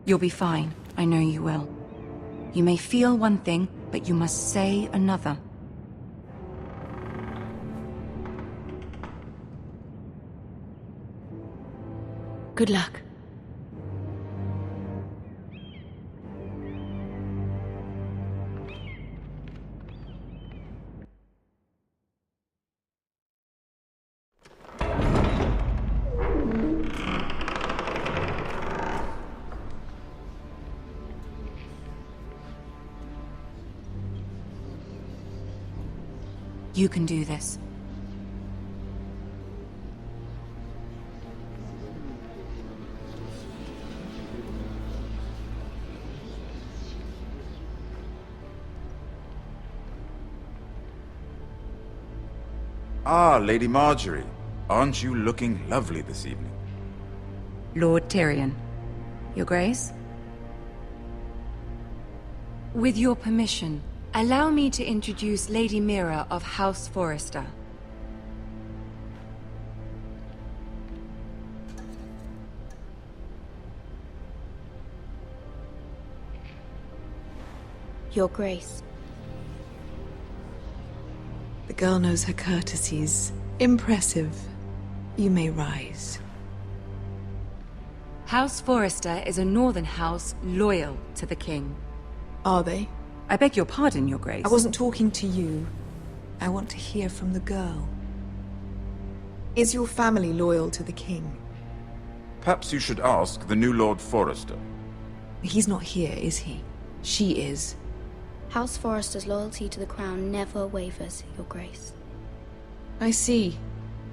You'll be fine. I know you will. You may feel one thing, but you must say another. Good luck. You can do this. Ah, Lady Marjorie. Aren't you looking lovely this evening? Lord Tyrion. Your Grace? With your permission, allow me to introduce Lady Mira of House Forrester. Your Grace. The girl knows her courtesies. Impressive. You may rise. House Forrester is a northern house loyal to the king. Are they? I beg your pardon, Your Grace. I wasn't talking to you. I want to hear from the girl. Is your family loyal to the king? Perhaps you should ask the new Lord Forrester. He's not here, is he? She is. House Forrester's loyalty to the crown never wavers, Your Grace. I see.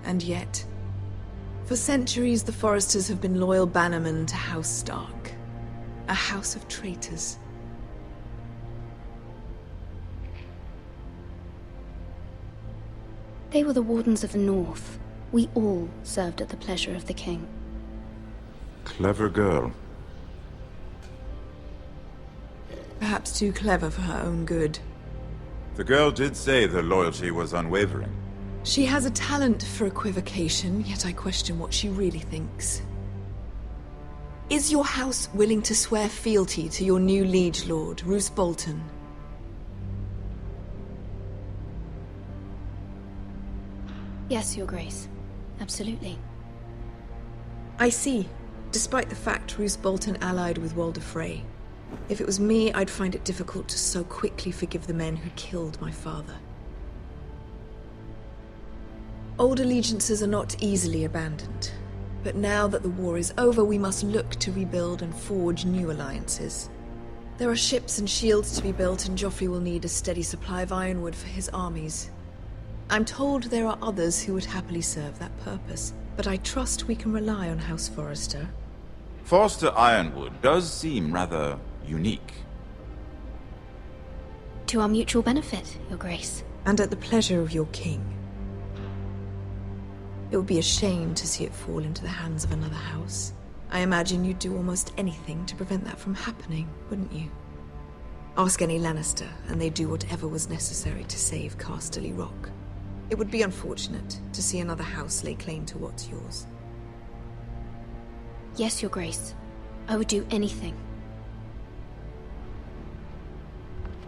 And yet... For centuries, the Forresters have been loyal bannermen to House Stark. A house of traitors. They were the Wardens of the North. We all served at the pleasure of the king. Clever girl. Perhaps too clever for her own good. The girl did say their loyalty was unwavering. She has a talent for equivocation, yet I question what she really thinks. Is your house willing to swear fealty to your new liege lord, Roose Bolton? Yes, Your Grace. Absolutely. I see. Despite the fact Roose Bolton allied with Walder Frey. If it was me, I'd find it difficult to so quickly forgive the men who killed my father. Old allegiances are not easily abandoned. But now that the war is over, we must look to rebuild and forge new alliances. There are ships and shields to be built, and Joffrey will need a steady supply of ironwood for his armies. I'm told there are others who would happily serve that purpose, but I trust we can rely on House Forrester. Forrester Ironwood does seem rather unique. To our mutual benefit, Your Grace. And at the pleasure of your king. It would be a shame to see it fall into the hands of another house. I imagine you'd do almost anything to prevent that from happening, wouldn't you? Ask any Lannister, and they'd do whatever was necessary to save Casterly Rock. It would be unfortunate to see another house lay claim to what's yours. Yes, Your Grace. I would do anything.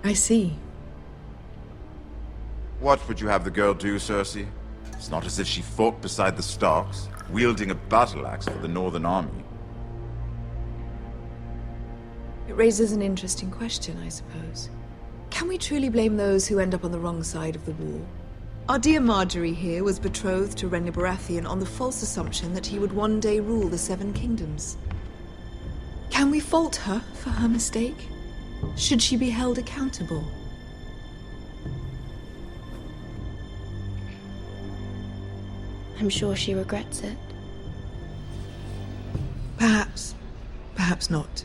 I see. What would you have the girl do, Cersei? It's not as if she fought beside the Starks, wielding a battle axe for the Northern Army. It raises an interesting question, I suppose. Can we truly blame those who end up on the wrong side of the war? Our dear Marjorie here was betrothed to Renly Baratheon on the false assumption that he would one day rule the Seven Kingdoms. Can we fault her for her mistake? Should she be held accountable? I'm sure she regrets it. Perhaps. Perhaps not.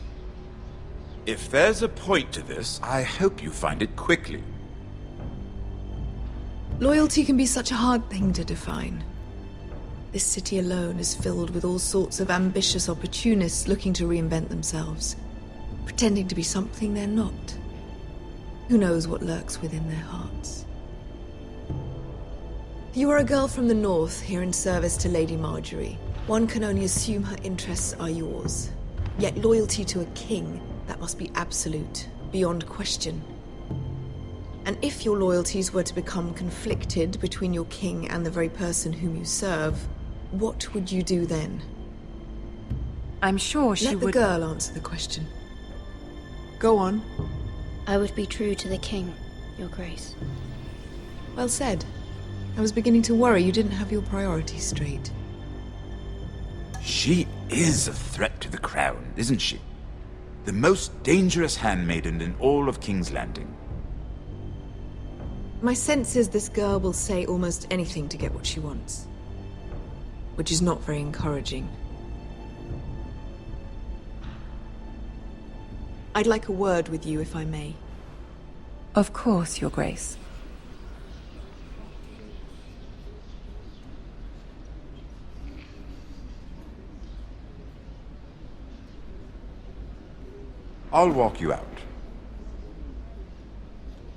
If there's a point to this, I hope you find it quickly. Loyalty can be such a hard thing to define. This city alone is filled with all sorts of ambitious opportunists looking to reinvent themselves, pretending to be something they're not. Who knows what lurks within their hearts? You are a girl from the north, here in service to Lady Marjorie. One can only assume her interests are yours. Yet loyalty to a king, that must be absolute, beyond question. And if your loyalties were to become conflicted between your king and the very person whom you serve, what would you do then? I'm sure she would... Let the girl answer the question. Go on. I would be true to the king, Your Grace. Well said. I was beginning to worry you didn't have your priorities straight. She is a threat to the crown, isn't she? The most dangerous handmaiden in all of King's Landing. My sense is this girl will say almost anything to get what she wants. Which is not very encouraging. I'd like a word with you, if I may. Of course, Your Grace. I'll walk you out.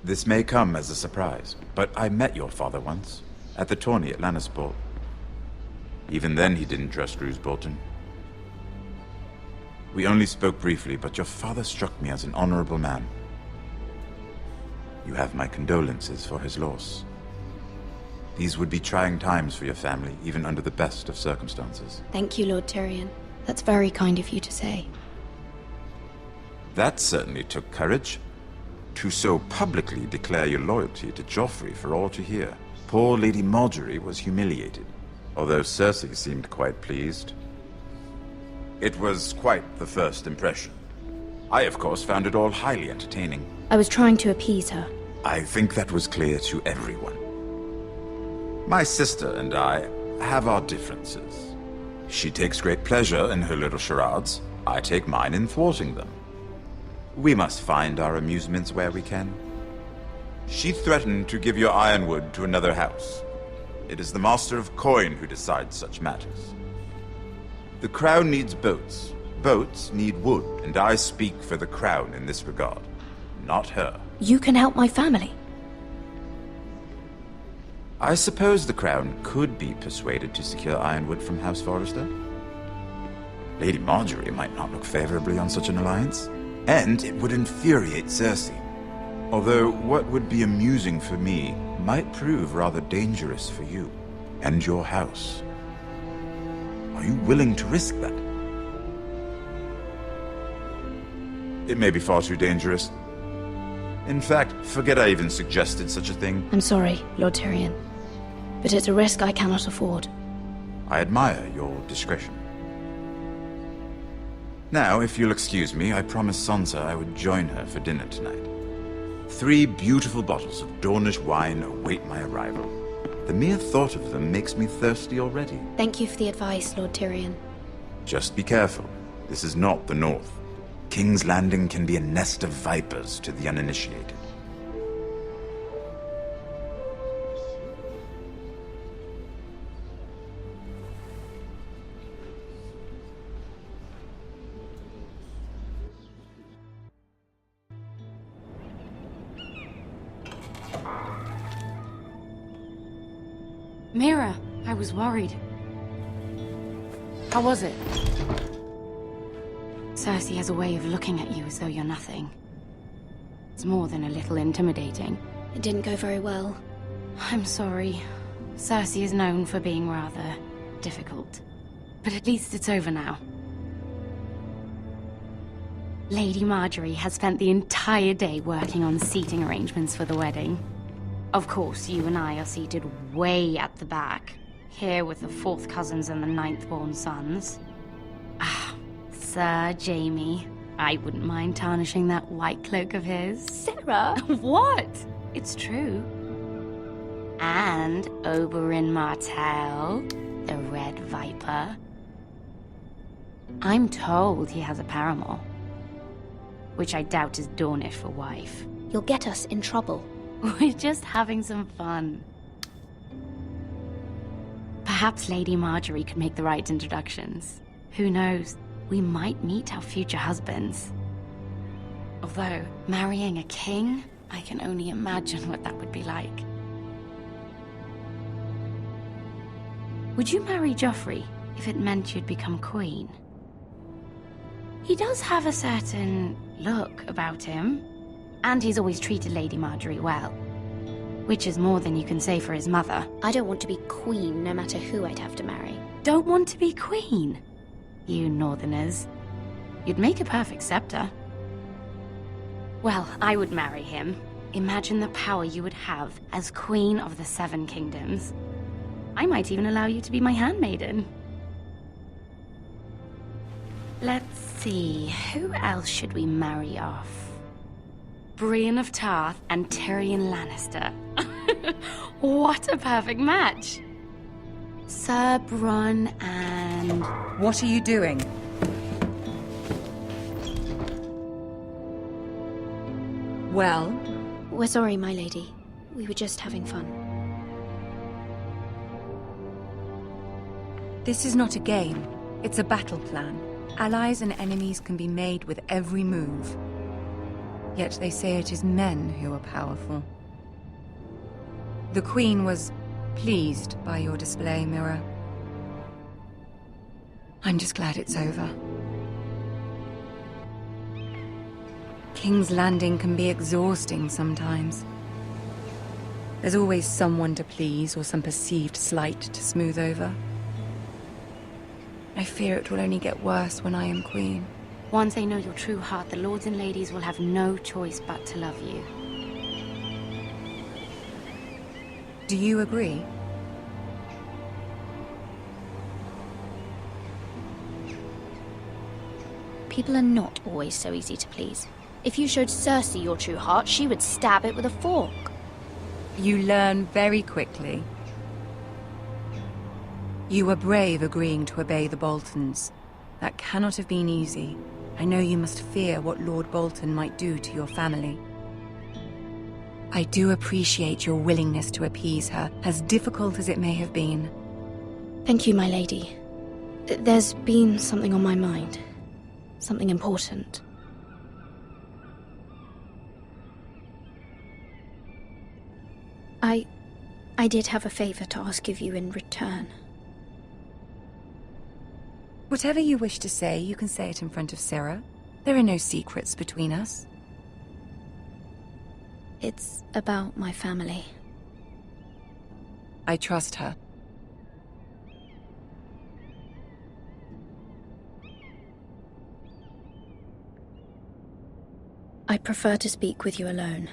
This may come as a surprise, but I met your father once, at the tourney at Lannisport. Even then he didn't trust Roose Bolton. We only spoke briefly, but your father struck me as an honorable man. You have my condolences for his loss. These would be trying times for your family, even under the best of circumstances. Thank you, Lord Tyrion. That's very kind of you to say. That certainly took courage. To so publicly declare your loyalty to Joffrey for all to hear. Poor Lady Margaery was humiliated, although Cersei seemed quite pleased. It was quite the first impression. I, of course, found it all highly entertaining. I was trying to appease her. I think that was clear to everyone. My sister and I have our differences. She takes great pleasure in her little charades. I take mine in thwarting them. We must find our amusements where we can. She threatened to give your ironwood to another house. It is the Master of Coin who decides such matters. The crown needs boats. Boats need wood, and I speak for the crown in this regard, not her. You can help my family. I suppose the crown could be persuaded to secure ironwood from House Forrester. Lady Margaery might not look favorably on such an alliance. And it would infuriate Cersei. Although what would be amusing for me might prove rather dangerous for you and your house. Are you willing to risk that? It may be far too dangerous. In fact, forget I even suggested such a thing. I'm sorry, Lord Tyrion, but it's a risk I cannot afford. I admire your discretion. Now, if you'll excuse me, I promised Sansa I would join her for dinner tonight. 3 beautiful bottles of Dornish wine await my arrival. The mere thought of them makes me thirsty already. Thank you for the advice, Lord Tyrion. Just be careful. This is not the North. King's Landing can be a nest of vipers to the uninitiated. Mira, I was worried. How was it? Cersei has a way of looking at you as though you're nothing. It's more than a little intimidating. It didn't go very well. I'm sorry. Cersei is known for being rather difficult. But at least it's over now. Lady Margaery has spent the entire day working on seating arrangements for the wedding. Of course, you and I are seated way at the back, here with the 4th cousins and the 9th-born sons. Ah, Sir Jaime. I wouldn't mind tarnishing that white cloak of his. Sarah! What? It's true. And Oberyn Martell, the Red Viper. I'm told he has a paramour, which I doubt is Dornish for wife. You'll get us in trouble. We're just having some fun. Perhaps Lady Margaery could make the right introductions. Who knows? We might meet our future husbands. Although, marrying a king, I can only imagine what that would be like. Would you marry Joffrey if it meant you'd become queen? He does have a certain look about him. And he's always treated Lady Marjorie well. Which is more than you can say for his mother. I don't want to be queen, no matter who I'd have to marry. Don't want to be queen? You Northerners. You'd make a perfect scepter. Well, I would marry him. Imagine the power you would have as Queen of the Seven Kingdoms. I might even allow you to be my handmaiden. Let's see, who else should we marry off? Brienne of Tarth and Tyrion Lannister. What a perfect match! Sir Bronn and... What are you doing? Well? We're sorry, my lady. We were just having fun. This is not a game. It's a battle plan. Allies and enemies can be made with every move. Yet they say it is men who are powerful. The Queen was pleased by your display, Mira. I'm just glad it's over. King's Landing can be exhausting sometimes. There's always someone to please or some perceived slight to smooth over. I fear it will only get worse when I am queen. Once they know your true heart, the lords and ladies will have no choice but to love you. Do you agree? People are not always so easy to please. If you showed Cersei your true heart, she would stab it with a fork. You learn very quickly. You were brave agreeing to obey the Boltons. That cannot have been easy. I know you must fear what Lord Bolton might do to your family. I do appreciate your willingness to appease her, as difficult as it may have been. Thank you, my lady. There's been something on my mind. Something important. I did have a favor to ask of you in return. Whatever you wish to say, you can say it in front of Sarah. There are no secrets between us. It's about my family. I trust her. I prefer to speak with you alone.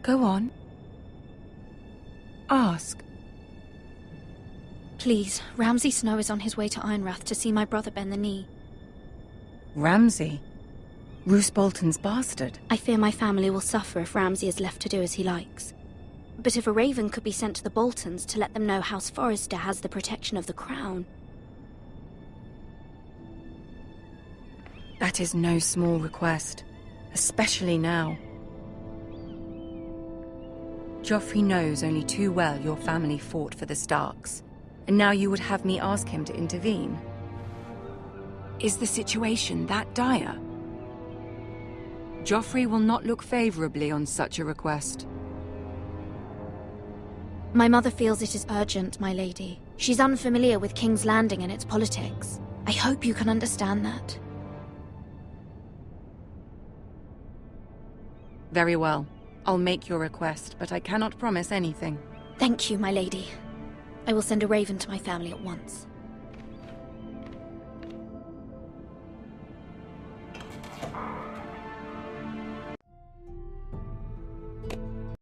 Go on. Ask. Please, Ramsay Snow is on his way to Ironrath to see my brother bend the knee. Ramsay? Roose Bolton's bastard? I fear my family will suffer if Ramsay is left to do as he likes. But if a raven could be sent to the Boltons to let them know House Forrester has the protection of the crown... That is no small request, especially now. Joffrey knows only too well your family fought for the Starks, and now you would have me ask him to intervene. Is the situation that dire? Joffrey will not look favorably on such a request. My mother feels it is urgent, my lady. She's unfamiliar with King's Landing and its politics. I hope you can understand that. Very well. I'll make your request, but I cannot promise anything. Thank you, my lady. I will send a raven to my family at once.